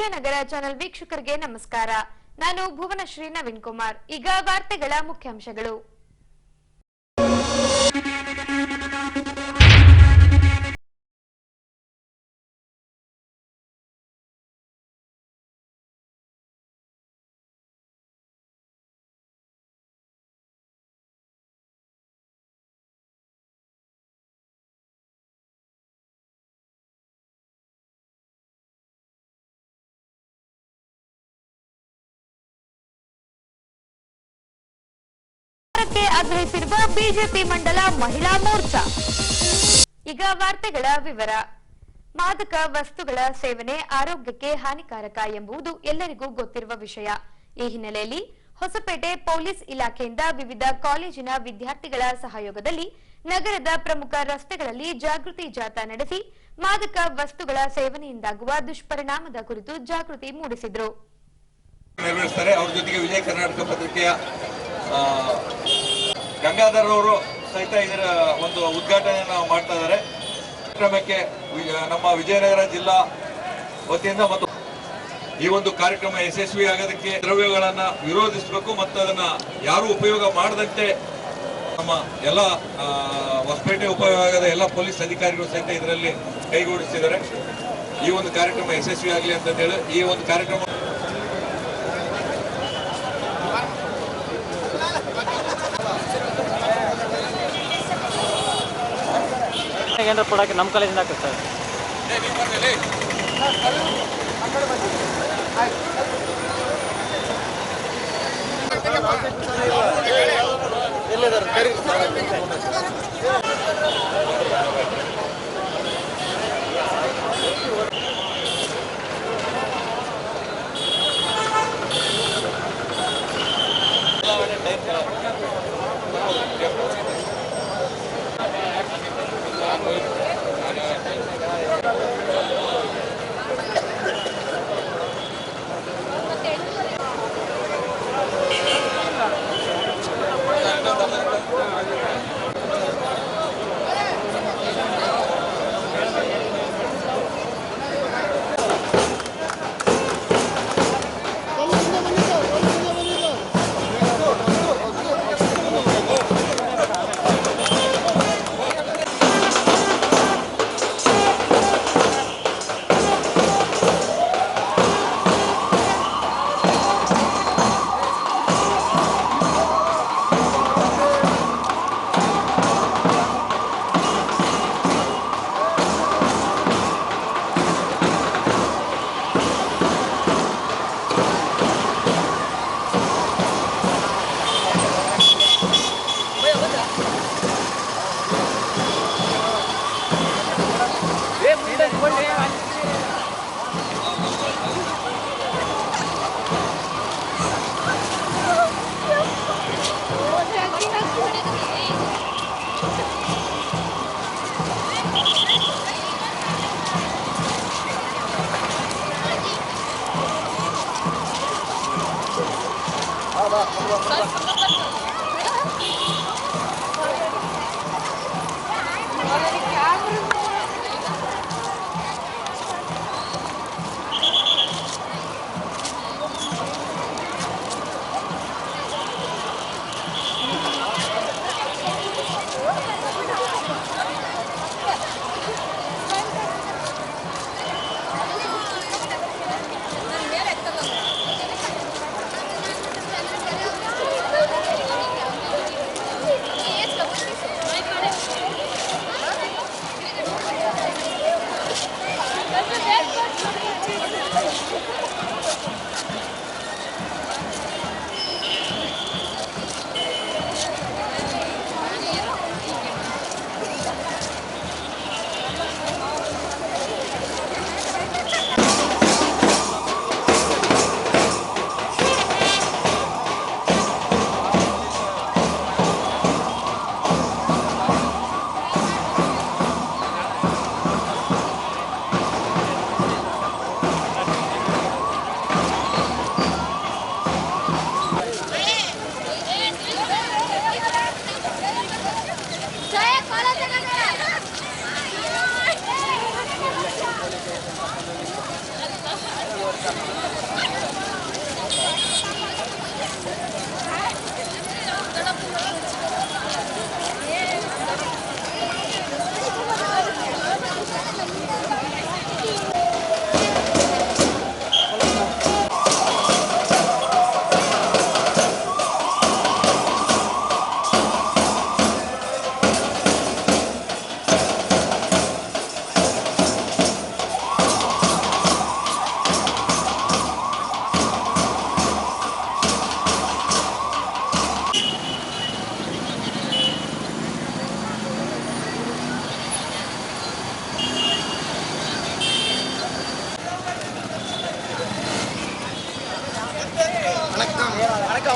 Vijayanagara channel ವೀಕ್ಷಕರಿಗೆ ನಮಸ್ಕಾರ. ನಾನು ಭುವನಶ್ರೀ ನವೀನ್ ಕುಮಾರ್. ಈಗ ವಾರ್ತೆಗಳ ಮುಖ್ಯಾಂಶಗಳು. ಆಗ್ರಹಿಸಿರುವ ಬಿಜೆಪಿ ಮಂಡಲ ಮಹಿಳಾ ಮೋರ್ಚಾ. ಈಗ ವಾರ್ತೆಗಳ ವಿವರ. ಮಾದಕ ವಸ್ತುಗಳ ಸೇವನೆ ಆರೋಗ್ಯಕ್ಕೆ ಹಾನಿಕಾರಕ ಎಂಬುದು ಎಲ್ಲರಿಗೂ ಗೊತ್ತಿರುವ ವಿಷಯ. ಈ ಹಿನ್ನೆಲೆಯಲ್ಲಿ ಹೊಸಪೇಟೆ ಪೊಲೀಸ್ ಇಲಾಖೆಯಿಂದ ವಿವಿಧ ಕಾಲೇಜಿನ ವಿದ್ಯಾರ್ಥಿಗಳ ಸಹಯೋಗದಲ್ಲಿ ನಗರದ ಪ್ರಮುಖ ರಸ್ತೆಗಳಲ್ಲಿ ಜಾಗೃತಿ ಜಾಥಾ ನಡೆಸಿ ಮಾದಕ ವಸ್ತುಗಳ ಸೇವನೆಯಿಂದಾಗುವ ದುಷ್ಪರಿಣಾಮದ ಕುರಿತು ಜಾಗೃತಿ ಮೂಡಿಸಿದರು. ಅವರ ಜೊತೆಗೆ ವಿಜಯ ಕರ್ನಾಟಕ ಪತ್ರಿಕೆಯ ಗಂಗಾಧರ್ ಅವರು ಸಹಿತ ಇದರ ಒಂದು ಉದ್ಘಾಟನೆಯನ್ನು ಮಾಡ್ತಾ ಇದ್ದಾರೆ. ಕಾರ್ಯಕ್ರಮಕ್ಕೆ ನಮ್ಮ ವಿಜಯನಗರ ಜಿಲ್ಲಾ ವತಿಯಿಂದ ಮತ್ತು ಈ ಒಂದು ಕಾರ್ಯಕ್ರಮ ಯಶಸ್ವಿ ಆಗೋದಕ್ಕೆ ದ್ರವ್ಯಗಳನ್ನು ವಿರೋಧಿಸಬೇಕು ಮತ್ತು ಅದನ್ನ ಯಾರು ಉಪಯೋಗ ಮಾಡದಂತೆ ನಮ್ಮ ಎಲ್ಲ ಹೊಸಪೇಟೆ ಉಪವಿಭಾಗದ ಎಲ್ಲ ಪೊಲೀಸ್ ಅಧಿಕಾರಿಗಳು ಸಹಿತ ಇದರಲ್ಲಿ ಕೈಗೂಡಿಸಿದ್ದಾರೆ. ಈ ಒಂದು ಕಾರ್ಯಕ್ರಮ ಯಶಸ್ವಿ ಆಗಲಿ ಅಂತ ಹೇಳಿ ಈ ಒಂದು ಕಾರ್ಯಕ್ರಮ ಏನಾರ ಕೊಡಕ್ಕೆ ನಮ್ಮ ಕಾಲೇಜಿಂದ ಆಗ್ತದೆ ಸರ್.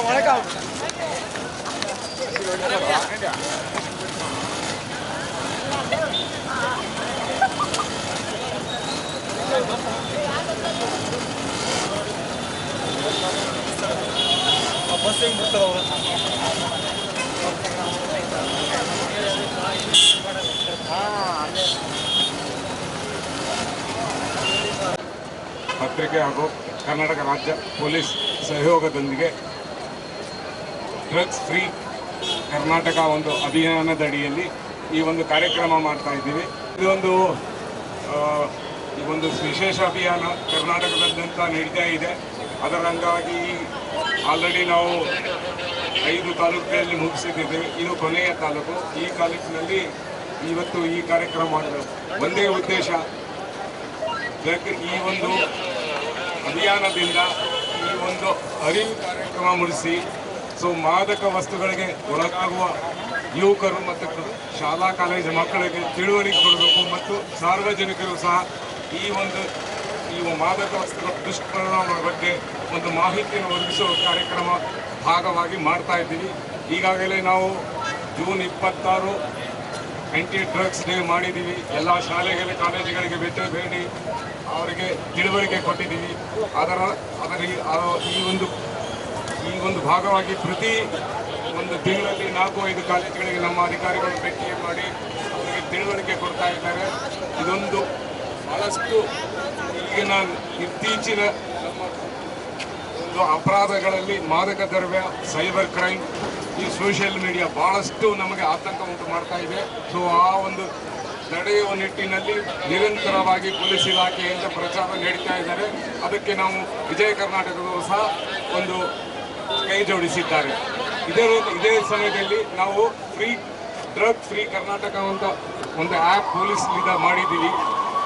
ಬಸ್ ಹೆಂಗೆ ಬಿಡ್ತಾರೆ ಅವರು ಪತ್ರಿಕೆ ಹಾಗೂ ಕರ್ನಾಟಕ ರಾಜ್ಯ ಪೊಲೀಸ್ ಸಹಯೋಗದೊಂದಿಗೆ ಡ್ರಗ್ಸ್ ಫ್ರೀ ಕರ್ನಾಟಕ ಒಂದು ಅಭಿಯಾನದಡಿಯಲ್ಲಿ ಈ ಒಂದು ಕಾರ್ಯಕ್ರಮ ಮಾಡ್ತಾ ಇದ್ದೀವಿ. ಇದೊಂದು ಈ ಒಂದು ವಿಶೇಷ ಅಭಿಯಾನ ಕರ್ನಾಟಕದಾದ್ಯಂತ ನಡೀತಾ ಇದೆ. ಅದರ ಅಂಗವಾಗಿ ಆಲ್ರೆಡಿ ನಾವು 5 ತಾಲೂಕುಗಳಲ್ಲಿ ಮುಗಿಸಿದ್ದೇವೆ. ಇದು ಕೊನೆಯ ತಾಲೂಕು. ಈ ತಾಲೂಕಿನಲ್ಲಿ ಇವತ್ತು ಈ ಕಾರ್ಯಕ್ರಮ ಮಾಡಲು ಒಂದೇ ಉದ್ದೇಶ, ಈ ಒಂದು ಅಭಿಯಾನದಿಂದ ಈ ಒಂದು ಅರಿವು ಕಾರ್ಯಕ್ರಮ ಮೂಡಿಸಿ ಮಾದಕ ವಸ್ತುಗಳಿಗೆ ಒಳಗಾಗುವ ಯುವಕರು ಮತ್ತು ಶಾಲಾ ಕಾಲೇಜು ಮಕ್ಕಳಿಗೆ ತಿಳುವಳಿಕೆ ಕೊಡಬೇಕು ಮತ್ತು ಸಾರ್ವಜನಿಕರು ಸಹ ಈ ಮಾದಕ ವಸ್ತುಗಳ ದುಷ್ಪರಿಣಾಮಗಳ ಬಗ್ಗೆ ಒಂದು ಮಾಹಿತಿಯನ್ನು ಒದಗಿಸುವ ಕಾರ್ಯಕ್ರಮ ಭಾಗವಾಗಿ ಮಾಡ್ತಾ ಇದ್ದೀವಿ. ಈಗಾಗಲೇ ನಾವು ಜೂನ್ 26 ಆಂಟಿ ಡ್ರಗ್ಸ್ ಡೇ ಮಾಡಿದ್ದೀವಿ. ಎಲ್ಲ ಶಾಲೆಗಳ ಕಾಲೇಜುಗಳಿಗೆ ಭೇಟಿ ಅವರಿಗೆ ತಿಳುವಳಿಕೆ ಕೊಟ್ಟಿದ್ದೀವಿ. ಈ ಒಂದು ಭಾಗವಾಗಿ ಪ್ರತಿ ಒಂದು ತಿಂಗಳಲ್ಲಿ 4-5 ಕಾಲೇಜುಗಳಿಗೆ ನಮ್ಮ ಅಧಿಕಾರಿಗಳು ಭೇಟಿ ಮಾಡಿ ಅವರಿಗೆ ತಿಳುವಳಿಕೆ ಕೊಡ್ತಾ ಇದ್ದಾರೆ. ಇದೊಂದು ಬಹಳಷ್ಟು ಈಗಿನ ಇತ್ತೀಚಿನ ನಮ್ಮ ಒಂದು ಅಪರಾಧಗಳಲ್ಲಿ ಮಾದಕ ದ್ರವ್ಯ, ಸೈಬರ್ ಕ್ರೈಮ್, ಈ ಸೋಷಿಯಲ್ ಮೀಡಿಯಾ ಬಹಳಷ್ಟು ನಮಗೆ ಆತಂಕ ಉಂಟು ಮಾಡ್ತಾ ಇದೆ. ಆ ಒಂದು ನಡೆಯುವ ನಿಟ್ಟಿನಲ್ಲಿ ನಿರಂತರವಾಗಿ ಪೊಲೀಸ್ ಇಲಾಖೆಯಿಂದ ಪ್ರಚಾರ ನೀಡ್ತಾ ಇದ್ದಾರೆ. ಅದಕ್ಕೆ ನಾವು ವಿಜಯ ಕರ್ನಾಟಕದವರು ಸಹ ಒಂದು ಕೈ ಜೋಡಿಸಿದ್ದಾರೆ. ಇದೇ ಸಮಯದಲ್ಲಿ ನಾವು ಡ್ರಗ್ ಫ್ರೀ ಕರ್ನಾಟಕ ಅಂತ ಒಂದು ಆ್ಯಪ್ ಪೊಲೀಸ್ನಿಂದ ಮಾಡಿದ್ದೀವಿ.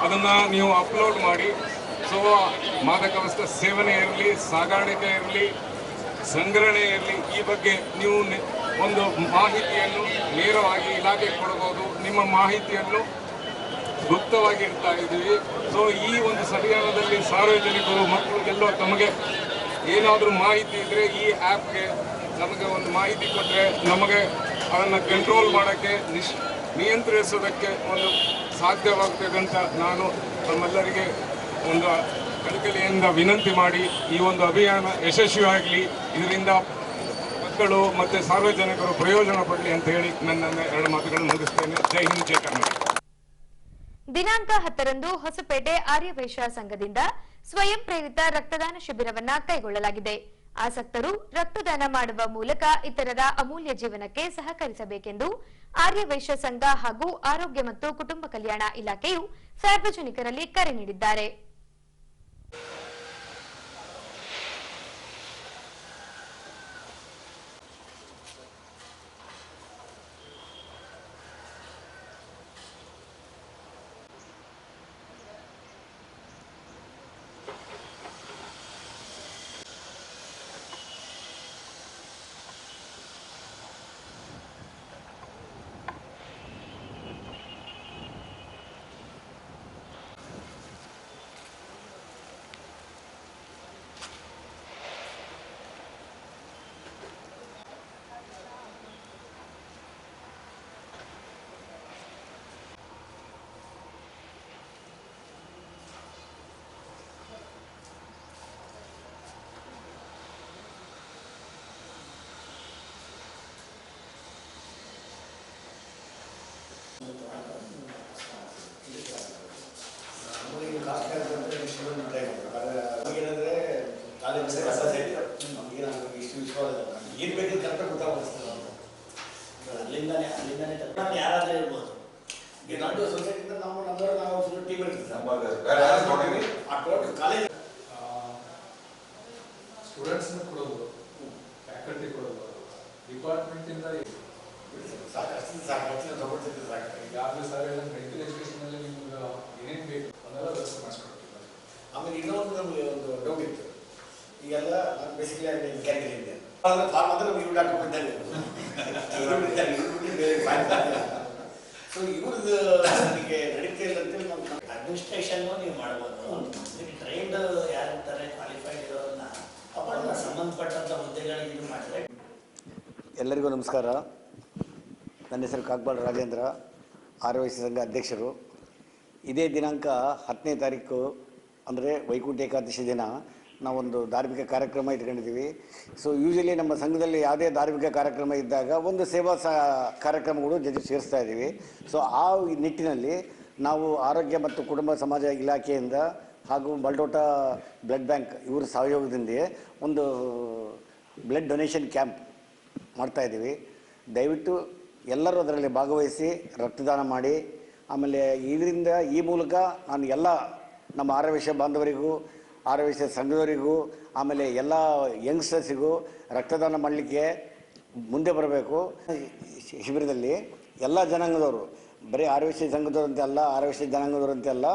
ಅದನ್ನು ನೀವು ಅಪ್ಲೋಡ್ ಮಾಡಿ ಮಾದಕ ವಸ್ತು ಸೇವನೆ ಇರಲಿ, ಸಾಗಾಣಿಕೆ ಇರಲಿ, ಸಂಗ್ರಹಣೆ ಇರಲಿ, ಈ ಬಗ್ಗೆ ನೀವು ಒಂದು ಮಾಹಿತಿಯನ್ನು ನೇರವಾಗಿ ಇಲಾಖೆಗೆ ಕೊಡಬಹುದು. ನಿಮ್ಮ ಮಾಹಿತಿಯನ್ನು ಗುಪ್ತವಾಗಿ ಇಡ್ತಾ ಇದ್ದೀವಿ. ಈ ಒಂದು ಅಭಿಯಾನದಲ್ಲಿ ಸಾರ್ವಜನಿಕರು ಮಕ್ಕಳಿಗೆಲ್ಲ ತಮಗೆ ಏನಾದರೂ ಮಾಹಿತಿ ಇದ್ದರೆ ಈ ಆ್ಯಪ್ಗೆ ನಮಗೆ ಒಂದು ಮಾಹಿತಿ ಕೊಟ್ಟರೆ ನಮಗೆ ಅದನ್ನು ಕಂಟ್ರೋಲ್ ಮಾಡೋಕ್ಕೆ ನಿಯಂತ್ರಿಸೋದಕ್ಕೆ ಒಂದು ಸಾಧ್ಯವಾಗ್ತದೆ ಅಂತ ನಾನು ನಮ್ಮೆಲ್ಲರಿಗೆ ಒಂದು ಕಳಕಳಿಯಿಂದ ವಿನಂತಿ ಮಾಡಿ ಈ ಒಂದು ಅಭಿಯಾನ ಯಶಸ್ವಿಯಾಗಲಿ, ಇದರಿಂದ ಮಕ್ಕಳು ಮತ್ತು ಸಾರ್ವಜನಿಕರು ಪ್ರಯೋಜನ ಪಡಲಿ ಅಂತ ಹೇಳಿ ನನ್ನ 2 ಮಾತುಗಳನ್ನು ಮುಗಿಸ್ತೇನೆ. ಜೈ ಹಿಂದ್, ಜೈ ಕರ್ನಾಟಕ. ದಿನಾಂಕ 10ರಂದು ಹೊಸಪೇಟೆ ಆರ್ಯವೈಶ್ಯ ಸಂಘದಿಂದ ಸ್ವಯಂ ಪ್ರೇರಿತ ರಕ್ತದಾನ ಶಿಬಿರವನ್ನ ಕೈಗೊಳ್ಳಲಾಗಿದೆ. ಆಸಕ್ತರು ರಕ್ತದಾನ ಮಾಡುವ ಮೂಲಕ ಇತರರ ಅಮೂಲ್ಯ ಜೀವನಕ್ಕೆ ಸಹಕರಿಸಬೇಕೆಂದು ಆರ್ಯವೈಶ್ಯ ಸಂಘ ಹಾಗೂ ಆರೋಗ್ಯ ಮತ್ತು ಕುಟುಂಬ ಕಲ್ಯಾಣ ಇಲಾಖೆಯು ಸಾರ್ವಜನಿಕರಲ್ಲಿ ಕರೆ ನೀಡಿದ್ದಾರೆ. ಏನಂದ್ರೆ ಕಾಲೇಜ್ ಇಷ್ಟು ವಿಶ್ವಾಸ ಏನು ಬೇಕಿದ್ರೆ ಕರೆಕ್ಟಾಗಿ ಗೊತ್ತಾಗ್ತದೆ. ಅಲ್ಲಿಂದಾನೆ ಯಾರಾದರೂ ಇರ್ಬೋದು. ಈಗ ನಾಟು ಸೊಸೈಟಿಯಿಂದ ನಾವು ಫುಲ್ ಟೀಮ್ ಇರ್ತೀವಿ. ಆ ಟೋಟಲ್ ಕಾಲೇಜ್ ಸ್ಟೂಡೆಂಟ್ಸ್ನ ಕೊಡೋದು, ಫ್ಯಾಕಲ್ಟಿ ಕೊಡೋದು, ಡಿಪಾರ್ಟ್ಮೆಂಟಿಂದ ಸಾಕು ತಗೊಳ್ತಿದ್ದೆ ಸಾಕು. ಈಗಾಗಲೇ ಸರ್ ಎಲ್ಲ ಮೆಡಿಕಲ್ ಎಜುಕೇಷನಲ್ಲಿ ನಿಮ್ಗೆ ಏನೇನು ಬೇಕು ಅದೆಲ್ಲ ವ್ಯವಸ್ಥೆ ಮಾಡಿಸ್ಕೊಡ್ತೀವಿ. ಆಮೇಲೆ ಇನ್ನೊಂದು ನಮಗೆ ಒಂದು ಡೌಟ್ ಇತ್ತು. ಈಗೆಲ್ಲ ನಾನು ಬೇಸಿಕಲಿ ಕ್ಯಾಟಗರಿ ಇದೆ ಅಂದರೆ ಫಾರ್ಮ್ ಅಂದರೆ ನಮ್ಗೆ ಇವ್ರು ಡಾಕ್ಟರ್ ಬಂದಾಗ ಸೊ ಇವ್ರದ್ದು ನನಗೆ ನಡೀತಾ ಇಲ್ಲ ಅಂತೇಳಿ ನಮ್ಮ ಅಡ್ಮಿನಿಸ್ಟ್ರೇಷನ್ನು ನೀವು ಮಾಡ್ಬೋದು. ಟ್ರೈನ್ಡ್ ಯಾರಿರ್ತಾರೆ ಕ್ವಾಲಿಫೈಡ್ ಇರೋರನ್ನ ಸಂಬಂಧಪಟ್ಟಂಥ ಹುದ್ದೆಗಳಿಗೆ ಇದು ಮಾಡಿದ್ರೆ ಎಲ್ಲರಿಗೂ ನಮಸ್ಕಾರ. ನನ್ನ ಹೆಸರು ಕಾಕ್ಬಾಳ್ ರಾಜೇಂದ್ರ, ಆರ್ಯವೈಶ್ಯ ಸಂಘ ಅಧ್ಯಕ್ಷರು. ಇದೇ ದಿನಾಂಕ 10ನೇ ತಾರೀಕು ಅಂದರೆ ವೈಕುಂಠ ಏಕಾದಶಿ ದಿನ ನಾವೊಂದು ಧಾರ್ಮಿಕ ಕಾರ್ಯಕ್ರಮ ಇಟ್ಕೊಂಡಿದ್ದೀವಿ. ಸೊ ಯೂಶಲಿ ನಮ್ಮ ಸಂಘದಲ್ಲಿ ಯಾವುದೇ ಧಾರ್ಮಿಕ ಕಾರ್ಯಕ್ರಮ ಇದ್ದಾಗ ಒಂದು ಸೇವಾ ಕಾರ್ಯಕ್ರಮಗಳು ಜೊತೆ ಸೇರಿಸ್ತಾ ಇದ್ದೀವಿ. ಸೊ ಆ ನಿಟ್ಟಿನಲ್ಲಿ ನಾವು ಆರೋಗ್ಯ ಮತ್ತು ಕುಟುಂಬ ಸಮಾಜ ಇಲಾಖೆಯಿಂದ ಹಾಗೂ ಬಲ್ಡೋಟ ಬ್ಲಡ್ ಬ್ಯಾಂಕ್ ಇವರ ಸಹಯೋಗದಿಂದ ಒಂದು ಬ್ಲಡ್ ಡೊನೇಷನ್ ಕ್ಯಾಂಪ್ ಮಾಡ್ತಾಯಿದ್ದೀವಿ. ದಯವಿಟ್ಟು ಎಲ್ಲರೂ ಅದರಲ್ಲಿ ಭಾಗವಹಿಸಿ ರಕ್ತದಾನ ಮಾಡಿ. ಆಮೇಲೆ ಇದರಿಂದ ಈ ಮೂಲಕ ನಾನು ಎಲ್ಲ ನಮ್ಮ ಆರ್ಯವೈಶ್ಯ ಬಾಂಧವರಿಗೂ, ಆರ್ಯವೈಶ್ಯ ಸಂಘದವರಿಗೂ, ಆಮೇಲೆ ಎಲ್ಲ ಯಂಗ್ಸ್ಟರ್ಸಿಗೂ ರಕ್ತದಾನ ಮಾಡಲಿಕ್ಕೆ ಮುಂದೆ ಬರಬೇಕು. ಶಿಬಿರದಲ್ಲಿ ಎಲ್ಲ ಜನಾಂಗದವರು, ಬರೀ ಆರ್ಯವೈಶ್ಯ ಸಂಘದವರಂತೆ ಅಲ್ಲ, ಆರ್ಯವೈಶ್ಯ ಜನಾಂಗದವರಂತೆ ಅಲ್ಲ,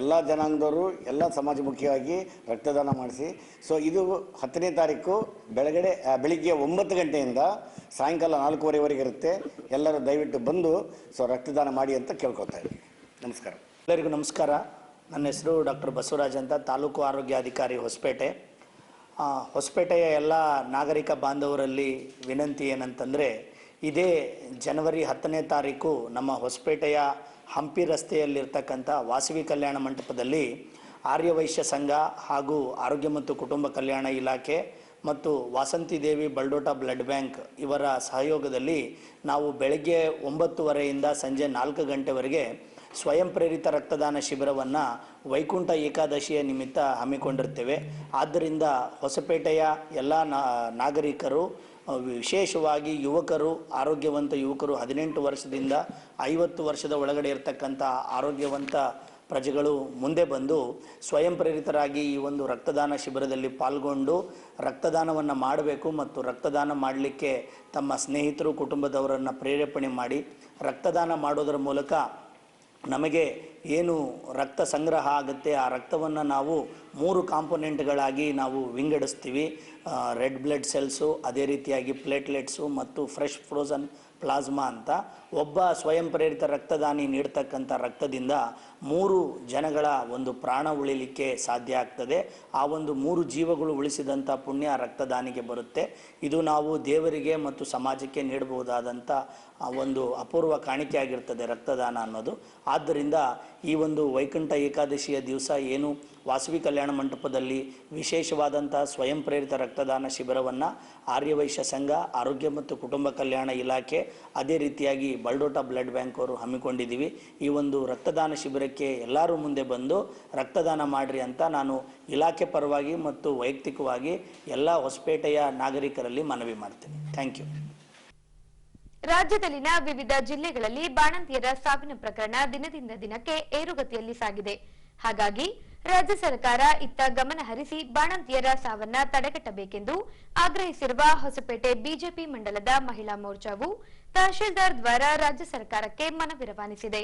ಎಲ್ಲ ಜನಾಂಗದವರು ಎಲ್ಲ ಸಮಾಜಮುಖಿಯಾಗಿ ರಕ್ತದಾನ ಮಾಡಿಸಿ. ಸೊ ಇದು 10ನೇ ತಾರೀಕು ಬೆಳಿಗ್ಗೆ 9 ಗಂಟೆಯಿಂದ ಸಾಯಂಕಾಲ 4:15ವರೆಗೆ ಇರುತ್ತೆ. ಎಲ್ಲರೂ ದಯವಿಟ್ಟು ಬಂದು ರಕ್ತದಾನ ಮಾಡಿ ಅಂತ ಕೇಳ್ಕೊತಾ ಇದ್ದೀನಿ. ನಮಸ್ಕಾರ. ಎಲ್ಲರಿಗೂ ನಮಸ್ಕಾರ. ನನ್ನ ಹೆಸರು ಡಾಕ್ಟರ್ ಬಸವರಾಜ್ ಅಂತ, ತಾಲೂಕು ಆರೋಗ್ಯಾಧಿಕಾರಿ ಹೊಸಪೇಟೆ. ಹೊಸಪೇಟೆಯ ಎಲ್ಲ ನಾಗರಿಕ ಬಾಂಧವರಲ್ಲಿ ವಿನಂತಿ ಏನಂತಂದರೆ, ಇದೇ ಜನವರಿ 10ನೇ ತಾರೀಕು ನಮ್ಮ ಹೊಸಪೇಟೆಯ ಹಂಪಿ ರಸ್ತೆಯಲ್ಲಿರ್ತಕ್ಕಂಥ ವಾಸವಿ ಕಲ್ಯಾಣ ಮಂಟಪದಲ್ಲಿ ಆರ್ಯವೈಶ್ಯ ಸಂಘ ಹಾಗೂ ಆರೋಗ್ಯ ಮತ್ತು ಕುಟುಂಬ ಕಲ್ಯಾಣ ಇಲಾಖೆ ಮತ್ತು ವಾಸಂತಿ ದೇವಿ ಬಲ್ಡೋಟ ಬ್ಲಡ್ ಬ್ಯಾಂಕ್ ಇವರ ಸಹಯೋಗದಲ್ಲಿ ನಾವು ಬೆಳಗ್ಗೆ 9:30ಯಿಂದ ಸಂಜೆ 4 ಗಂಟೆವರೆಗೆ ಸ್ವಯಂ ಪ್ರೇರಿತ ರಕ್ತದಾನ ಶಿಬಿರವನ್ನು ವೈಕುಂಠ ಏಕಾದಶಿಯ ನಿಮಿತ್ತ ಹಮ್ಮಿಕೊಂಡಿರ್ತೇವೆ. ಆದ್ದರಿಂದ ಹೊಸಪೇಟೆಯ ಎಲ್ಲ ನಾಗರಿಕರು, ವಿಶೇಷವಾಗಿ ಯುವಕರು, ಆರೋಗ್ಯವಂತ ಯುವಕರು 18 ವರ್ಷದಿಂದ 50 ವರ್ಷದ ಒಳಗಡೆ ಇರತಕ್ಕಂಥ ಆರೋಗ್ಯವಂತ ಪ್ರಜೆಗಳು ಮುಂದೆ ಬಂದು ಸ್ವಯಂ ಪ್ರೇರಿತರಾಗಿ ಈ ಒಂದು ರಕ್ತದಾನ ಶಿಬಿರದಲ್ಲಿ ಪಾಲ್ಗೊಂಡು ರಕ್ತದಾನವನ್ನು ಮಾಡಬೇಕು ಮತ್ತು ರಕ್ತದಾನ ಮಾಡಲಿಕ್ಕೆ ತಮ್ಮ ಸ್ನೇಹಿತರು, ಕುಟುಂಬದವರನ್ನು ಪ್ರೇರೇಪಣೆ ಮಾಡಿ ರಕ್ತದಾನ ಮಾಡೋದರ ಮೂಲಕ ನಮಗೆ ಏನು ರಕ್ತ ಸಂಗ್ರಹ ಆಗುತ್ತೆ, ಆ ರಕ್ತವನ್ನು ನಾವು 3 ಕಾಂಪೊನೆಂಟ್ಗಳಾಗಿ ನಾವು ವಿಂಗಡಿಸ್ತೀವಿ. ರೆಡ್ ಬ್ಲಡ್ ಸೆಲ್ಸು, ಅದೇ ರೀತಿಯಾಗಿ ಪ್ಲೇಟ್ಲೆಟ್ಸು ಮತ್ತು ಫ್ರೆಶ್ ಫ್ರೋಝನ್ ಪ್ಲಾಸ್ಮಾ ಅಂತ. ಒಬ್ಬ ಸ್ವಯಂ ಪ್ರೇರಿತ ರಕ್ತದಾನಿ ನೀಡ್ತಕ್ಕಂಥ ರಕ್ತದಿಂದ 3 ಜನಗಳ ಒಂದು ಪ್ರಾಣ ಉಳಿಲಿಕ್ಕೆ ಸಾಧ್ಯ ಆಗ್ತದೆ. ಆ ಒಂದು 3 ಜೀವಗಳು ಉಳಿಸಿದಂಥ ಪುಣ್ಯ ರಕ್ತದಾನಿಗೆ ಬರುತ್ತೆ. ಇದು ನಾವು ದೇವರಿಗೆ ಮತ್ತು ಸಮಾಜಕ್ಕೆ ನೀಡಬಹುದಾದಂಥ ಒಂದು ಅಪೂರ್ವ ಕಾಣಿಕೆ ಆಗಿರ್ತದೆ ರಕ್ತದಾನ ಅನ್ನೋದು. ಆದ್ದರಿಂದ ಈ ಒಂದು ವೈಕುಂಠ ಏಕಾದಶಿಯ ದಿವಸ ಏನು ವಾಸವಿ ಕಲ್ಯಾಣ ಮಂಟಪದಲ್ಲಿ ವಿಶೇಷವಾದಂಥ ಸ್ವಯಂ ಪ್ರೇರಿತ ರಕ್ತದಾನ ಶಿಬಿರವನ್ನು ಆರ್ಯವೈಶ್ಯ ಸಂಘ, ಆರೋಗ್ಯ ಮತ್ತು ಕುಟುಂಬ ಕಲ್ಯಾಣ ಇಲಾಖೆ, ಅದೇ ರೀತಿಯಾಗಿ ಬಲ್ಡೋಟ ಬ್ಲಡ್ ಬ್ಯಾಂಕ್ ಅವರು ಹಮ್ಮಿಕೊಂಡಿದ್ದೀವಿ. ಈ ಒಂದು ರಕ್ತದಾನ ಶಿಬಿರಕ್ಕೆ ಎಲ್ಲರೂ ಮುಂದೆ ಬಂದು ರಕ್ತದಾನ ಮಾಡಿರಿ ಅಂತ ನಾನು ಇಲಾಖೆ ಪರವಾಗಿ ಮತ್ತು ವೈಯಕ್ತಿಕವಾಗಿ ಎಲ್ಲ ಹೊಸಪೇಟೆಯ ನಾಗರಿಕರಲ್ಲಿ ಮನವಿ ಮಾಡ್ತೇನೆ. Thank you. ರಾಜ್ಯದಲ್ಲಿನ ವಿವಿಧ ಜಿಲ್ಲೆಗಳಲ್ಲಿ ಬಾಣಂತಿಯರ ಸಾವಿನ ಪ್ರಕರಣ ದಿನದಿಂದ ದಿನಕ್ಕೆ ಏರುಗತಿಯಲ್ಲಿ ಸಾಗಿದೆ. ಹಾಗಾಗಿ ರಾಜ್ಯ ಸರ್ಕಾರ ಇತ್ತ ಗಮನ ಹರಿಸಿ ಬಾಣಂತಿಯರ ಸಾವನ್ನ ತಡೆಗಟ್ಟಬೇಕೆಂದು ಆಗ್ರಹಿಸಿರುವ ಹೊಸಪೇಟೆ ಬಿಜೆಪಿ ಮಂಡಲದ ಮಹಿಳಾ ಮೋರ್ಚಾವು ತಹಶೀಲ್ದಾರ್ ದ್ವಾರ ರಾಜ್ಯ ಸರ್ಕಾರಕ್ಕೆ ಮನವಿ ರವಾನಿಸಿದೆ.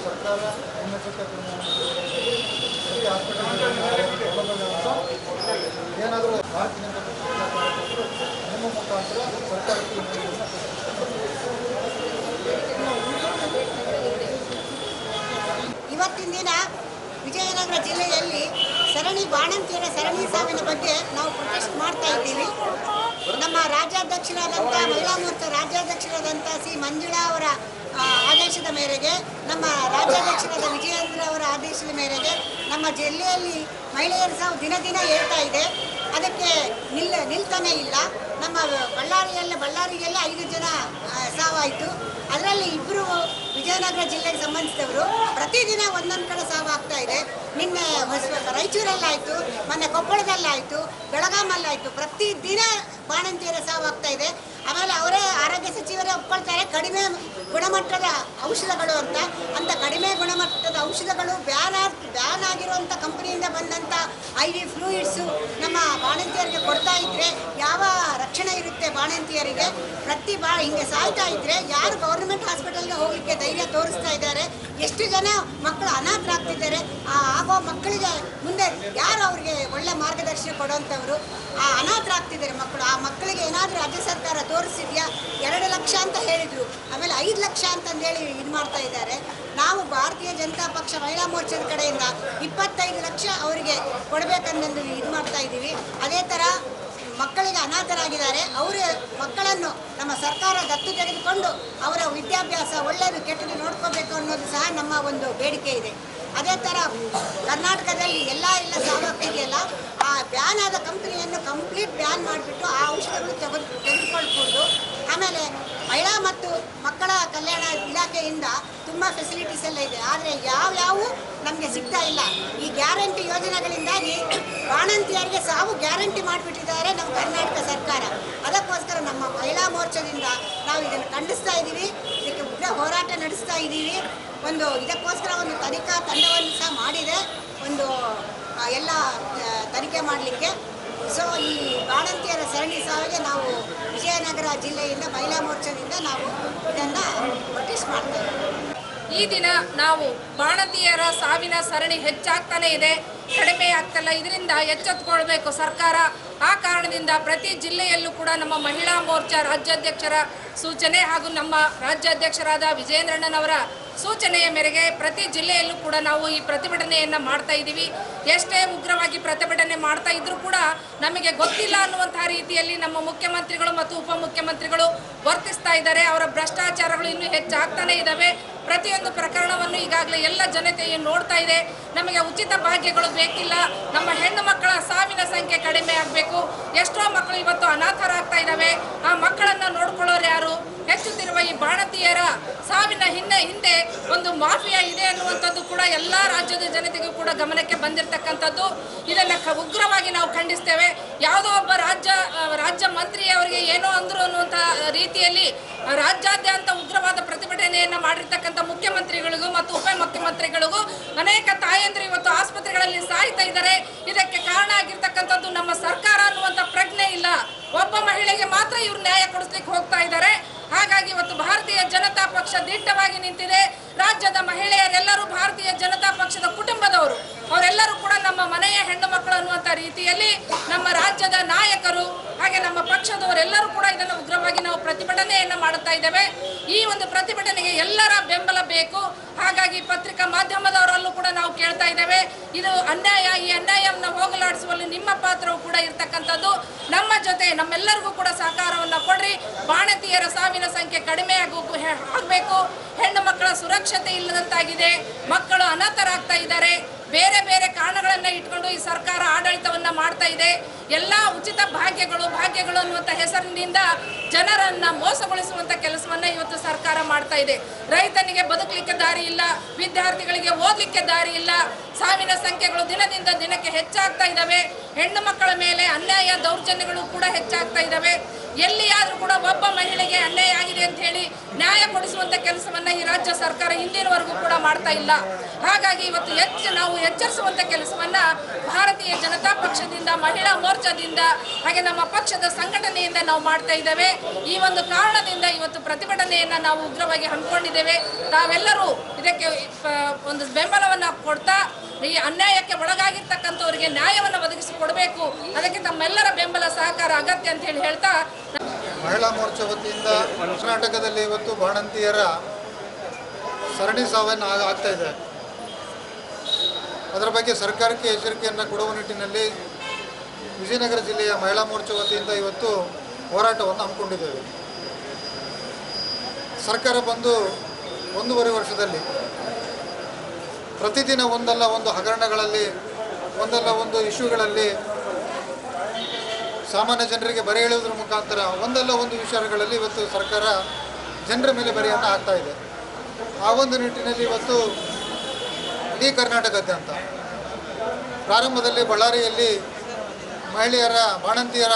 ಸರ್ಕಾರ ಏನಾದರೂ ನಿಮ್ಮ ಮುಖಾಂತರ ಸರ್ಕಾರಕ್ಕೆ ಇವತ್ತಿನ ದಿನ ವಿಜಯನಗರ ಜಿಲ್ಲೆಯಲ್ಲಿ ಬಾಣಂತಿಯರ ಸರಣಿ ಸಾವಿನ ಬಗ್ಗೆ ನಾವು ಪ್ರೊಟೆಸ್ಟ್ ಮಾಡ್ತಾ ಇದ್ದೀವಿ. ನಮ್ಮ ರಾಜ್ಯಾಧ್ಯಕ್ಷರಾದಂಥ ಮಹಿಳಾ ಮೋರ್ಚಾ ರಾಜ್ಯಾಧ್ಯಕ್ಷರಾದಂಥ ಸಿ ಮಂಜುಳಾ ಅವರ ಆದೇಶದ ಮೇರೆಗೆ, ನಮ್ಮ ರಾಜ್ಯಾಧ್ಯಕ್ಷರಾದ ವಿಜಯೇಂದ್ರ ಅವರ ಆದೇಶದ ಮೇರೆಗೆ ನಮ್ಮ ಜಿಲ್ಲೆಯಲ್ಲಿ ಮಹಿಳೆಯರ ಸಾವು ದಿನ ದಿನ ಏರ್ತಾ ಇದೆ. ಅದಕ್ಕೆ ನಿಲ್ತಾನೇ ಇಲ್ಲ. ನಮ್ಮ ಬಳ್ಳಾರಿಯಲ್ಲೇ 5 ಜನ ಸಾವಾಯಿತು. ಅದರಲ್ಲಿ 2 ವಿಜಯನಗರ ಜಿಲ್ಲೆಗೆ ಸಂಬಂಧಿಸಿದವರು. ಪ್ರತಿದಿನ ಒಂದೊಂದು ಕಡೆ ಸಾವಾಗ್ತಾ ಇದೆ. ನಿನ್ನೆ ರಾಯಚೂರಲ್ಲಾಯಿತು, ಮೊನ್ನೆ ಕೊಪ್ಪಳದಲ್ಲಾಯಿತು, ಬೆಳಗಾಮಲ್ಲಾಯಿತು. ಪ್ರತಿದಿನ ಬಾಣಂತಿಯರ ಸಾವಾಗ್ತಾ ಇದೆ. ಆಮೇಲೆ ಅವರೇ ಆರೋಗ್ಯ ಸಚಿವರೇ ಒಪ್ಕೊಳ್ತಾರೆ ಕಡಿಮೆ ಗುಣಮಟ್ಟದ ಔಷಧಗಳು ಅಂತ ಕಡಿಮೆ ಗುಣಮಟ್ಟದ ಔಷಧಗಳು ಬ್ಯಾನ್ ಆಗಿರುವಂಥ ಕಂಪನಿಯಿಂದ ಬಂದಂಥ IV ಫ್ಲೂಯಿಡ್ಸು ನಮ್ಮ ಬಾಣಂತಿಯರಿಗೆ ಕೊಡ್ತಾ ಇದ್ರೆ ಯಾವ ರಕ್ಷಣೆ ಇರುತ್ತೆ ಬಾಣಂತಿಯರಿಗೆ? ಹಿಂಗೆ ಸಾಯ್ತಾ ಇದ್ರೆ ಯಾರು ಗೌರ್ಮೆಂಟ್ ಹಾಸ್ಪಿಟಲ್ಗೆ ಹೋಗಲಿಕ್ಕೆ ಧೈರ್ಯ ತೋರಿಸ್ತಾ ಇದ್ದಾರೆ? ಎಷ್ಟು ಜನ ಮಕ್ಕಳು ಅನಾಥರಾಗ್ತಿದ್ದಾರೆ? ಆಗೋ ಮಕ್ಕಳಿಗೆ ಮುಂದೆ ಯಾರು ಅವ್ರಿಗೆ ಒಳ್ಳೆ ಮಾರ್ಗದರ್ಶನ ಕೊಡುವಂಥವ್ರು? ಅನಾಥರಾಗ್ತಿದ್ದಾರೆ ಮಕ್ಕಳು. ಆ ಮಕ್ಕಳಿಗೆ ಏನಾದರೂ ರಾಜ್ಯ ಸರ್ಕಾರ ತೋರಿಸಿದ್ಯಾ? 2 ಲಕ್ಷ ಅಂತ ಹೇಳಿದರು, ಆಮೇಲೆ 5 ಲಕ್ಷ ಅಂತಂದೇಳಿ ಇದು ಮಾಡ್ತಾ ಇದ್ದಾರೆ. ನಾವು ಭಾರತೀಯ ಜನತಾ ಪಕ್ಷ ಮಹಿಳಾ ಮೋರ್ಚಾದ ಕಡೆಯಿಂದ 25 ಲಕ್ಷ ಅವರಿಗೆ ಕೊಡಬೇಕನ್ನೋದು ಇದು ಮಾಡ್ತಾ ಇದ್ದೀವಿ. ಅದೇ ಥರ ಮಕ್ಕಳಿಗೆ ಅನಾಥರಾಗಿದ್ದಾರೆ, ಅವರ ಮಕ್ಕಳನ್ನು ನಮ್ಮ ಸರ್ಕಾರ ದತ್ತು ತೆಗೆದುಕೊಂಡು ಅವರ ವಿದ್ಯಾಭ್ಯಾಸ ಒಳ್ಳೆಯದು ಕೆಟ್ಟದ್ದು ನೋಡ್ಕೋಬೇಕು ಅನ್ನೋದು ಸಹ ನಮ್ಮ ಒಂದು ಬೇಡಿಕೆ ಇದೆ. ಅದೇ ಥರ ಕರ್ನಾಟಕದಲ್ಲಿ ಎಲ್ಲ ಸಾವಾಗ್ತಿದೆಯಲ್ಲ, ಆ ಬ್ಯಾನ್ ಆದ ಕಂಪನಿಯನ್ನು ಕಂಪ್ಲೀಟ್ ಬ್ಯಾನ್ ಮಾಡಿಬಿಟ್ಟು ಆ ಔಷಧಗಳು ತೆಗೆದುಕೊಳ್ಬೋದು. ಆಮೇಲೆ ಮಹಿಳಾ ಮತ್ತು ಮಕ್ಕಳ ಕಲ್ಯಾಣ ಇಲಾಖೆಯಿಂದ ತುಂಬ ಫೆಸಿಲಿಟೀಸ್ ಎಲ್ಲ ಇದೆ, ಆದರೆ ಯಾವ್ಯಾವು ನಮಗೆ ಸಿಗ್ತಾ ಇಲ್ಲ. ಈ ಗ್ಯಾರಂಟಿ ಯೋಜನೆಗಳಿಂದಾಗಿ ಬಾಣಂತಿಯರಿಗೆ ಸಾವು ಗ್ಯಾರಂಟಿ ಮಾಡಿಬಿಟ್ಟಿದ್ದಾರೆ ನಮ್ಮ ಕರ್ನಾಟಕ ಸರ್ಕಾರ. ಅದಕ್ಕೋಸ್ಕರ ನಮ್ಮ ಮಹಿಳಾ ಮೋರ್ಚಾದಿಂದ ನಾವು ಇದನ್ನು ಖಂಡಿಸ್ತಾ ಇದ್ದೀವಿ. ಇದಕ್ಕೆ ಉಗ್ರ ಹೋರಾಟ ನಡೆಸ್ತಾ ಇದ್ದೀವಿ. ಇದಕ್ಕೋಸ್ಕರ ಒಂದು ತನಿಖಾ ತಂಡವನ್ನು ಸಹ ಮಾಡಿದೆ, ಎಲ್ಲ ತನಿಖೆ ಮಾಡಲಿಕ್ಕೆ. ಸೊ ಈ ಬಾಣಂತಿಯರ ಸರಣಿ ಸಾವಿಗೆ ನಾವು ವಿಜಯನಗರ ಜಿಲ್ಲೆಯಿಂದ ಮಹಿಳಾ ಮೋರ್ಚಾದಿಂದ ನಾವು ಇದನ್ನು ಪ್ರೊಟೆಸ್ಟ್ ಮಾಡ್ತಾ ಇದ್ದೀವಿ. ಈ ದಿನ ನಾವು ಬಾಣಂತಿಯರ ಸಾವಿನ ಸರಣಿ ಹೆಚ್ಚಾಗ್ತಾನೆ ಇದೆ, ಕಡಿಮೆ ಆಗ್ತಲ್ಲ. ಇದರಿಂದ ಎಚ್ಚೆತ್ತುಕೊಳ್ಬೇಕು ಸರ್ಕಾರ. ಆ ಕಾರಣದಿಂದ ಪ್ರತಿ ಜಿಲ್ಲೆಯಲ್ಲೂ ಕೂಡ ನಮ್ಮ ಮಹಿಳಾ ಮೋರ್ಚಾ ರಾಜ್ಯಾಧ್ಯಕ್ಷರ ಸೂಚನೆ ಹಾಗೂ ನಮ್ಮ ರಾಜ್ಯಾಧ್ಯಕ್ಷರಾದ ವಿಜಯೇಂದ್ರಣ್ಣನವರ ಸೂಚನೆಯ ಮೇರೆಗೆ ಪ್ರತಿ ಜಿಲ್ಲೆಯಲ್ಲೂ ಕೂಡ ನಾವು ಈ ಪ್ರತಿಭಟನೆಯನ್ನು ಮಾಡ್ತಾ ಇದ್ದೀವಿ. ಎಷ್ಟೇ ಉಗ್ರವಾಗಿ ಪ್ರತಿಭಟನೆ ಮಾಡ್ತಾ ಇದ್ರೂ ಕೂಡ ನಮಗೆ ಗೊತ್ತಿಲ್ಲ ಅನ್ನುವಂತಹ ರೀತಿಯಲ್ಲಿ ನಮ್ಮ ಮುಖ್ಯಮಂತ್ರಿಗಳು ಮತ್ತು ಉಪಮುಖ್ಯಮಂತ್ರಿಗಳು ವರ್ತಿಸ್ತಾ ಇದ್ದಾರೆ. ಅವರ ಭ್ರಷ್ಟಾಚಾರಗಳು ಇನ್ನೂ ಹೆಚ್ಚಾಗ್ತಾನೆ ಇದ್ದಾವೆ. ಪ್ರತಿಯೊಂದು ಪ್ರಕರಣವನ್ನು ಈಗಾಗಲೇ ಎಲ್ಲ ಜನತೆಯು ನೋಡ್ತಾ ಇದೆ. ನಮಗೆ ಉಚಿತ ಭಾಗ್ಯಗಳು ಬೇಕಿಲ್ಲ, ನಮ್ಮ ಹೆಣ್ಣು ಮಕ್ಕಳ ಸಾವಿನ ಸಂಖ್ಯೆ ಕಡಿಮೆ ಆಗಬೇಕು. ಎಷ್ಟೋ ಮಕ್ಕಳು ಇವತ್ತು ಅನಾಥರಾಗ್ತಾ ಇದ್ದಾವೆ. ಆ ಮಕ್ಕಳನ್ನು ನೋಡ್ಕೊಳ್ಳೋರು ಯಾರು? ಹೆಚ್ಚುತ್ತಿರುವ ಈ ಬಾಣಂತಿಯರ ಸಾವಿನ ಹಿಂದೆ ಒಂದು ಮಾಫಿಯಾ ಇದೆ ಅನ್ನುವಂಥದ್ದು ಕೂಡ ಎಲ್ಲ ರಾಜ್ಯದ ಜನತೆಗೂ ಕೂಡ ಗಮನಕ್ಕೆ ಬಂದಿರತಕ್ಕಂಥದ್ದು. ಇದನ್ನು ಉಗ್ರವಾಗಿ ನಾವು ಖಂಡಿಸ್ತೇವೆ. ಯಾವುದೋ ಒಬ್ಬ ರಾಜ್ಯ ಮಂತ್ರಿಯವರಿಗೆ ಏನೋ ಅಂದರು ಅನ್ನುವಂಥ ರೀತಿಯಲ್ಲಿ ರಾಜ್ಯಾದ್ಯಂತ ಉಗ್ರವಾದ ಪ್ರತಿಭಟನೆಯನ್ನು ಮಾಡಿರ್ತಕ್ಕಂಥ ಮುಖ್ಯಮಂತ್ರಿಗಳಿಗೂ ಮತ್ತು ಉಪಮುಖ್ಯಮಂತ್ರಿಗಳಿಗೂ ಅನೇಕ ತಾಯಂದಿರು ಇವತ್ತು ಆಸ್ಪತ್ರೆಗಳಲ್ಲಿ ಸಾಯ್ತಾ ಇದ್ದಾರೆ. ಇದಕ್ಕೆ ಕಾರಣ ಆಗಿರ್ತಕ್ಕಂಥದ್ದು ನಮ್ಮ ಸರ್ಕಾರ ಅನ್ನುವಂಥ ಪ್ರಜ್ಞೆ ಇಲ್ಲ. ಒಬ್ಬ ಮಹಿಳೆಗೆ ಮಾತ್ರ ಇವರು ನ್ಯಾಯ ಕೊಡಿಸ್ಲಿಕ್ಕೆ ಹೋಗ್ತಾ ಇದ್ದಾರೆ. ಹಾಗಾಗಿ ಇವತ್ತು ಭಾರತೀಯ ಜನತಾ ಪಕ್ಷ ದಿಟ್ಟವಾಗಿ ನಿಂತಿದೆ. ರಾಜ್ಯದ ಮಹಿಳೆಯರೆಲ್ಲರೂ ಭಾರತೀಯ ಜನತಾ ಪಕ್ಷದ ಕುಟುಂಬದವರು, ಅವರೆಲ್ಲರೂ ಕೂಡ ನಮ್ಮ ಮನೆಯ ಹೆಣ್ಣು ಮಕ್ಕಳು ಅನ್ನುವಂಥ ರೀತಿಯಲ್ಲಿ ನಮ್ಮ ರಾಜ್ಯದ ನಾಯಕರು ಹಾಗೆ ನಮ್ಮ ಪಕ್ಷದವರೆಲ್ಲರೂ ಕೂಡ ಇದನ್ನು ಉಗ್ರವಾಗಿ ನಾವು ಪ್ರತಿಭಟನೆಯನ್ನು ಮಾಡುತ್ತಾ ಇದ್ದೇವೆ. ಈ ಒಂದು ಪ್ರತಿಭಟನೆಗೆ ಎಲ್ಲರ ಬೆಂಬಲ ಬೇಕು. ಹಾಗಾಗಿ ಪತ್ರಿಕಾ ಮಾಧ್ಯಮದವರಲ್ಲೂ ಕೂಡ ನಾವು ಕೇಳ್ತಾ ಇದ್ದೇವೆ, ಇದು ಅನ್ಯಾಯ. ಈ ಅನ್ಯಾಯವನ್ನು ಹೋಗಲಾಡಿಸುವಲ್ಲಿ ನಿಮ್ಮ ಪಾತ್ರವೂ ಕೂಡ ಇರ್ತಕ್ಕಂಥದ್ದು. ನಮ್ಮ ಜೊತೆ ನಮ್ಮೆಲ್ಲರಿಗೂ ಕೂಡ ಸಹಕಾರವನ್ನು ಕೊಡ್ರಿ. ಬಾಣಂತಿಯರ ಸಾವಿನ ಸಂಖ್ಯೆ ಕಡಿಮೆ ಆಗಬೇಕು. ಹೆಣ್ಣು ಮಕ್ಕಳ ಸುರಕ್ಷತೆ ಇಲ್ಲದಂತಾಗಿದೆ. ಮಕ್ಕಳು ಅನಾಥರಾಗ್ತಾ ಇದ್ದಾರೆ. ಬೇರೆ ಬೇರೆ ಕಾರಣಗಳನ್ನು ಇಟ್ಕೊಂಡು ಈ ಸರ್ಕಾರ ಆಡಳಿತವನ್ನು ಮಾಡ್ತಾ ಇದೆ. ಎಲ್ಲ ಉಚಿತ ಭಾಗ್ಯಗಳು ಅನ್ನುವಂಥ ಹೆಸರಿನಿಂದ ಜನರನ್ನ ಮೋಸಗೊಳಿಸುವಂಥ ಕೆಲಸವನ್ನ ಇವತ್ತು ಸರ್ಕಾರ ಮಾಡ್ತಾ ಇದೆ. ರೈತನಿಗೆ ಬದುಕಲಿಕ್ಕೆ ದಾರಿ ಇಲ್ಲ, ವಿದ್ಯಾರ್ಥಿಗಳಿಗೆ ಓದಲಿಕ್ಕೆ ದಾರಿ ಇಲ್ಲ. ಸಾವಿನ ಸಂಖ್ಯೆಗಳು ದಿನದಿಂದ ದಿನಕ್ಕೆ ಹೆಚ್ಚಾಗ್ತಾ ಇದ್ದಾವೆ. ಹೆಣ್ಣು ಮಕ್ಕಳ ಮೇಲೆ ಅನ್ಯಾಯ ದೌರ್ಜನ್ಯಗಳು ಕೂಡ ಹೆಚ್ಚಾಗ್ತಾ ಇದ್ದಾವೆ. ಎಲ್ಲಿಯಾದರೂ ಕೂಡ ಒಬ್ಬ ಮಹಿಳೆಗೆ ಅನ್ಯಾಯ ಆಗಿದೆ ಅಂತ ಹೇಳಿ ನ್ಯಾಯ ಕೊಡಿಸುವಂಥ ಕೆಲಸವನ್ನ ಈ ರಾಜ್ಯ ಸರ್ಕಾರ ಇಂದಿನವರೆಗೂ ಕೂಡ ಮಾಡ್ತಾ ಇಲ್ಲ. ಹಾಗಾಗಿ ಇವತ್ತು ನಾವು ಎಚ್ಚರಿಸುವಂಥ ಕೆಲಸವನ್ನ ಭಾರತೀಯ ಜನತಾ ಪಕ್ಷದಿಂದ, ಮಹಿಳಾ ಮೋರ್ಚಾದಿಂದ ಹಾಗೆ ನಮ್ಮ ಪಕ್ಷದ ಸಂಘಟನೆಯಿಂದ ನಾವು ಮಾಡ್ತಾ ಇದ್ದೇವೆ. ಈ ಒಂದು ಕಾರಣದಿಂದ ಇವತ್ತು ಪ್ರತಿಭಟನೆಯನ್ನ ನಾವು ಉಗ್ರವಾಗಿ ಹಮ್ಮಿಕೊಂಡಿದ್ದೇವೆ. ತಾವೆಲ್ಲರೂ ಇದಕ್ಕೆ ಒಂದು ಬೆಂಬಲವನ್ನು ಕೊಡ್ತಾ ಈ ಅನ್ಯಾಯಕ್ಕೆ ಒಳಗಾಗಿರ್ತಕ್ಕಂಥವರಿಗೆ ನ್ಯಾಯವನ್ನು ಒದಗಿಸಿಕೊಡಬೇಕು. ಅದಕ್ಕೆ ತಮ್ಮೆಲ್ಲರ ಬೆಂಬಲ ಸಹಕಾರ ಅಗತ್ಯ ಅಂತ ಹೇಳಿ ಹೇಳ್ತಾ, ಮಹಿಳಾ ಮೋರ್ಚಾ ವತಿಯಿಂದ ಕರ್ನಾಟಕದಲ್ಲಿ ಇವತ್ತು ಬಾಣಂತಿಯರ ಸರಣಿ ಸಾವನ್ನು ಆಗ್ತಾ ಇದೆ. ಅದರ ಬಗ್ಗೆ ಸರ್ಕಾರಕ್ಕೆ ಎಚ್ಚರಿಕೆಯನ್ನು ಕೊಡುವ ನಿಟ್ಟಿನಲ್ಲಿ ವಿಜಯನಗರ ಜಿಲ್ಲೆಯ ಮಹಿಳಾ ಮೋರ್ಚಾ ವತಿಯಿಂದ ಇವತ್ತು ಹೋರಾಟವನ್ನು ಹಮ್ಮಿಕೊಂಡಿದ್ದೇವೆ. ಸರ್ಕಾರ ಬಂದು 1.5 ವರ್ಷದಲ್ಲಿ ಪ್ರತಿದಿನ ಒಂದಲ್ಲ ಒಂದು ಹಗರಣಗಳಲ್ಲಿ, ಒಂದಲ್ಲ ಒಂದು ಇಶ್ಯೂಗಳಲ್ಲಿ ಸಾಮಾನ್ಯ ಜನರಿಗೆ ಬರೆ ಎಳೆಯುವುದರ ಮುಖಾಂತರ ಒಂದಲ್ಲ ಒಂದು ವಿಚಾರಗಳಲ್ಲಿ ಇವತ್ತು ಸರ್ಕಾರ ಜನರ ಮೇಲೆ ಬರೆಯನ್ನು ಹಾಕ್ತಾ ಇದೆ. ಆ ಒಂದು ನಿಟ್ಟಿನಲ್ಲಿ ಇವತ್ತು ಇಡೀ ಕರ್ನಾಟಕದಾದ್ಯಂತ ಪ್ರಾರಂಭದಲ್ಲಿ ಬಳ್ಳಾರಿಯಲ್ಲಿ ಮಹಿಳೆಯರ ಬಾಣಂತಿಯರ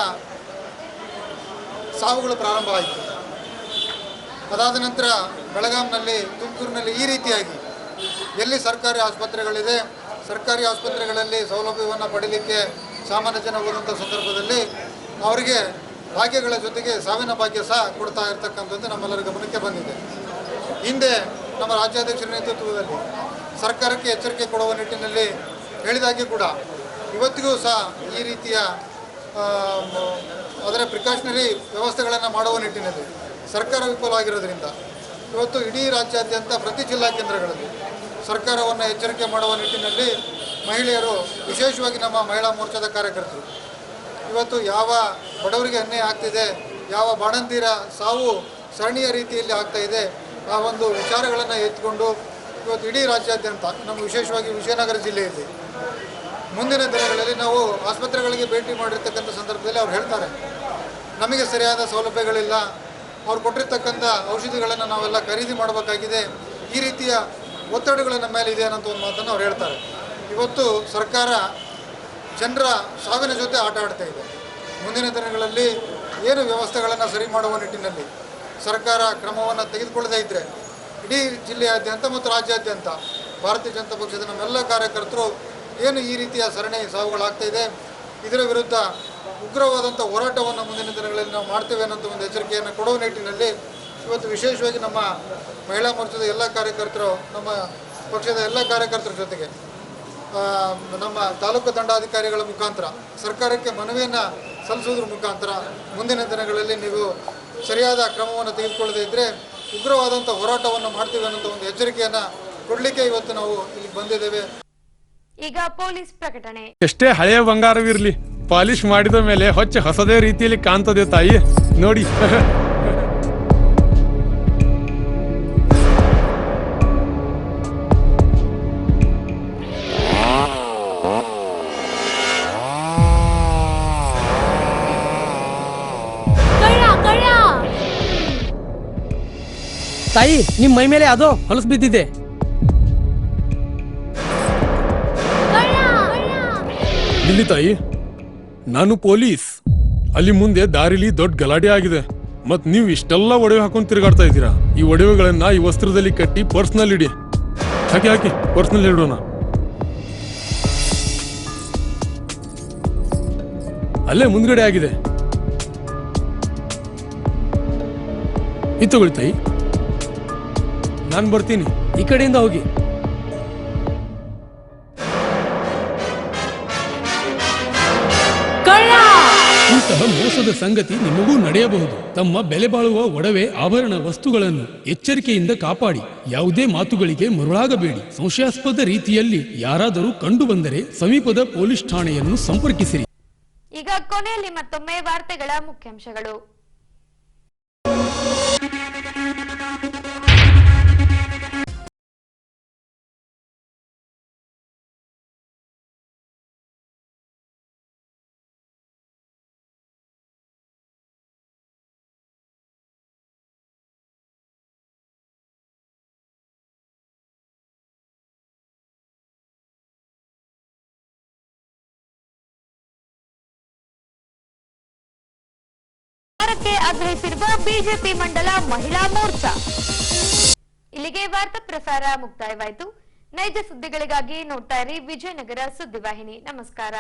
ಸಾವುಗಳು ಪ್ರಾರಂಭ ಆಯಿತು. ಅದಾದ ನಂತರ ಬೆಳಗಾಂನಲ್ಲಿ, ತುಮಕೂರಿನಲ್ಲಿ ಈ ರೀತಿಯಾಗಿ ಎಲ್ಲಿ ಸರ್ಕಾರಿ ಆಸ್ಪತ್ರೆಗಳಿದೆ, ಸರ್ಕಾರಿ ಆಸ್ಪತ್ರೆಗಳಲ್ಲಿ ಸೌಲಭ್ಯವನ್ನು ಪಡೀಲಿಕ್ಕೆ ಸಾಮಾನ್ಯ ಜನ ಹೋದಂಥ ಸಂದರ್ಭದಲ್ಲಿ ಅವರಿಗೆ ಭಾಗ್ಯಗಳ ಜೊತೆಗೆ ಸಾವಿನ ಭಾಗ್ಯ ಸಹ ಕೊಡ್ತಾ ಇರ್ತಕ್ಕಂಥದ್ದು ನಮ್ಮೆಲ್ಲರ ಗಮನಕ್ಕೆ ಬಂದಿದೆ. ಹಿಂದೆ ನಮ್ಮ ರಾಜ್ಯಾಧ್ಯಕ್ಷರ ನೇತೃತ್ವದಲ್ಲಿ ಸರ್ಕಾರಕ್ಕೆ ಎಚ್ಚರಿಕೆ ಕೊಡುವ ನಿಟ್ಟಿನಲ್ಲಿ ಹೇಳಿದಾಗೆ ಕೂಡ ಇವತ್ತಿಗೂ ಸಹ ಈ ರೀತಿಯ ಅದರ ಪ್ರಿಕಾಷನರಿ ವ್ಯವಸ್ಥೆಗಳನ್ನು ಮಾಡುವ ನಿಟ್ಟಿನಲ್ಲಿ ಸರ್ಕಾರ ವಿಫಲವಾಗಿರೋದ್ರಿಂದ ಇವತ್ತು ಇಡೀ ರಾಜ್ಯಾದ್ಯಂತ ಪ್ರತಿ ಜಿಲ್ಲಾ ಕೇಂದ್ರಗಳಲ್ಲಿ ಸರ್ಕಾರವನ್ನು ಎಚ್ಚರಿಕೆ ಮಾಡುವ ನಿಟ್ಟಿನಲ್ಲಿ ಮಹಿಳೆಯರು, ವಿಶೇಷವಾಗಿ ನಮ್ಮ ಮಹಿಳಾ ಮೋರ್ಚಾದ ಕಾರ್ಯಕರ್ತರು ಇವತ್ತು ಯಾವ ಬಡವರಿಗೆ ಅನ್ಯಾಯ ಆಗ್ತಿದೆ, ಯಾವ ಬಾಣಂತಿಯರ ಸಾವು ಸರಣಿಯ ರೀತಿಯಲ್ಲಿ ಆಗ್ತಾ ಇದೆ, ಆ ಒಂದು ವಿಚಾರಗಳನ್ನು ಎತ್ತಿಕೊಂಡು ಇವತ್ತು ಇಡೀ ರಾಜ್ಯಾದ್ಯಂತ ನಮ್ಮ ವಿಶೇಷವಾಗಿ ವಿಜಯನಗರ ಜಿಲ್ಲೆಯಲ್ಲಿ ಮುಂದಿನ ದಿನಗಳಲ್ಲಿ ನಾವು ಆಸ್ಪತ್ರೆಗಳಿಗೆ ಭೇಟಿ ಮಾಡಿರ್ತಕ್ಕಂಥ ಸಂದರ್ಭದಲ್ಲಿ ಅವ್ರು ಹೇಳ್ತಾರೆ, ನಮಗೆ ಸರಿಯಾದ ಸೌಲಭ್ಯಗಳಿಲ್ಲ, ಅವ್ರು ಕೊಟ್ಟಿರ್ತಕ್ಕಂಥ ಔಷಧಿಗಳನ್ನು ನಾವೆಲ್ಲ ಖರೀದಿ ಮಾಡಬೇಕಾಗಿದೆ, ಈ ರೀತಿಯ ಒತ್ತಡಗಳು ನಮ್ಮ ಮೇಲೆ ಇದೆ ಅನ್ನೋಂಥ ಒಂದು ಮಾತನ್ನು ಅವ್ರು ಹೇಳ್ತಾರೆ. ಇವತ್ತು ಸರ್ಕಾರ ಜನರ ಸಾವಿನ ಜೊತೆ ಆಟ ಆಡ್ತಾ ಇದೆ. ಮುಂದಿನ ದಿನಗಳಲ್ಲಿ ಏನು ವ್ಯವಸ್ಥೆಗಳನ್ನು ಸರಿ ಮಾಡುವ ನಿಟ್ಟಿನಲ್ಲಿ ಸರ್ಕಾರ ಕ್ರಮವನ್ನು ತೆಗೆದುಕೊಳ್ಳದೇ ಇದ್ದರೆ ಇಡೀ ಜಿಲ್ಲೆಯಾದ್ಯಂತ ಮತ್ತು ರಾಜ್ಯಾದ್ಯಂತ ಭಾರತೀಯ ಜನತಾ ಪಕ್ಷದ ನಮ್ಮೆಲ್ಲ ಕಾರ್ಯಕರ್ತರು ಏನು ಈ ರೀತಿಯ ಸರಣಿ ಸಾವುಗಳಾಗ್ತಾ ಇದೆ, ಇದರ ವಿರುದ್ಧ ಉಗ್ರವಾದಂಥ ಹೋರಾಟವನ್ನು ಮುಂದಿನ ದಿನಗಳಲ್ಲಿ ನಾವು ಮಾಡ್ತೇವೆ ಅನ್ನೋಂಥ ಒಂದು ಎಚ್ಚರಿಕೆಯನ್ನು ಕೊಡುವ ನಿಟ್ಟಿನಲ್ಲಿ ಇವತ್ತು ವಿಶೇಷವಾಗಿ ನಮ್ಮ ಮಹಿಳಾ ಮೋರ್ಚಾದ ಎಲ್ಲ ಕಾರ್ಯಕರ್ತರು, ನಮ್ಮ ಪಕ್ಷದ ಎಲ್ಲ ಕಾರ್ಯಕರ್ತರ ಜೊತೆಗೆ ನಮ್ಮ ತಾಲೂಕು ದಂಡಾಧಿಕಾರಿಗಳ ಮುಖಾಂತರ ಸರ್ಕಾರಕ್ಕೆ ಮನವಿಯನ್ನು ಸಲ್ಲಿಸುವುದ್ರ ಮುಖಾಂತರ ಮುಂದಿನ ದಿನಗಳಲ್ಲಿ ನೀವು ಸರಿಯಾದ ಕ್ರಮವನ್ನು ತೆಗೆದುಕೊಳ್ಳದೇ ಇದ್ದರೆ ಉಗ್ರವಾದಂಥ ಹೋರಾಟವನ್ನು ಮಾಡ್ತೀವಿ ಅನ್ನೋಂಥ ಒಂದು ಎಚ್ಚರಿಕೆಯನ್ನು ಕೊಡಲಿಕ್ಕೆ ಇವತ್ತು ನಾವು ಇಲ್ಲಿ ಬಂದಿದ್ದೇವೆ. ಈಗ ಪೊಲೀಸ್ ಪ್ರಕಟಣೆ. ಎಷ್ಟೇ ಹಳೆಯ ಬಂಗಾರವಿರಲಿ, ಪಾಲಿಶ್ ಮಾಡಿದ ಮೇಲೆ ಹೊಸದೇ ರೀತಿಯಲ್ಲಿ ಕಾಣ್ತದೆ ತಾಯಿ, ನೋಡಿ. ತಾಯಿ, ನಿಮ್ ಮೈ ಮೇಲೆ ಅದೋ ಹೊಲಸು ಬಿದ್ದಿದೆ. ಇಲ್ಲಿ ತಾಯಿ, ನಾನು ಪೊಲೀಸ್. ಅಲ್ಲಿ ಮುಂದೆ ದಾರಿಲಿ ದೊಡ್ಡ ಗಲಾಟೆ ಆಗಿದೆ, ಮತ್ ನೀವು ಇಷ್ಟೆಲ್ಲ ಒಡವೆ ಹಾಕೊಂಡು ತಿರುಗಾಡ್ತಾ ಇದ್ದೀರಾ. ಈ ಒಡವೆಗಳನ್ನ ಈ ವಸ್ತ್ರದಲ್ಲಿ ಕಟ್ಟಿ ಪರ್ಸ್ನಲ್ಲಿ ಇಡಿ. ಹಾಕಿ ಪರ್ಸ್ನಲ್ಲಿ ಇಡೋಣ. ಅಲ್ಲೇ ಮುಂದ್ಗಡೆ ಆಗಿದೆ. ಇದು ತಗೊಳ್ಳಿ ತಾಯಿ, ನಾನು ಬರ್ತೀನಿ. ಈ ಕಡೆಯಿಂದ ಹೋಗಿ. ಇಂತಹ ಮೋಸದ ಸಂಗತಿ ನಿಮಗೂ ನಡೆಯಬಹುದು. ತಮ್ಮ ಬೆಲೆ ಬಾಳುವ ಒಡವೆ ಆಭರಣ ವಸ್ತುಗಳನ್ನು ಎಚ್ಚರಿಕೆಯಿಂದ ಕಾಪಾಡಿ. ಯಾವುದೇ ಮಾತುಗಳಿಗೆ ಮರುಳಾಗಬೇಡಿ. ಸಂಶಯಾಸ್ಪದ ರೀತಿಯಲ್ಲಿ ಯಾರಾದರೂ ಕಂಡು ಬಂದರೆ ಸಮೀಪದ ಪೊಲೀಸ್ ಠಾಣೆಯನ್ನು ಸಂಪರ್ಕಿಸಿರಿ. ಈಗ ಕೊನೆಯಲ್ಲಿ ಮತ್ತೊಮ್ಮೆ ವಾರ್ತೆಗಳ ಮುಖ್ಯಾಂಶಗಳು. ಸರ್ಕಾರಕ್ಕೆ ಆಗ್ರಹಿಸಿರುವ ಬಿಜೆಪಿ ಮಂಡಲ ಮಹಿಳಾ ಮೋರ್ಚಾ. ಇಲ್ಲಿಗೆ ವಾರ್ತಾ ಪ್ರಸಾರ ಮುಕ್ತಾಯವಾಯಿತು. ನೈಜ ಸುದ್ದಿಗಳಿಗಾಗಿ ನೋಡ್ತಾ ಇರಿ ವಿಜಯನಗರ ಸುದ್ದಿವಾಹಿನಿ. ನಮಸ್ಕಾರ.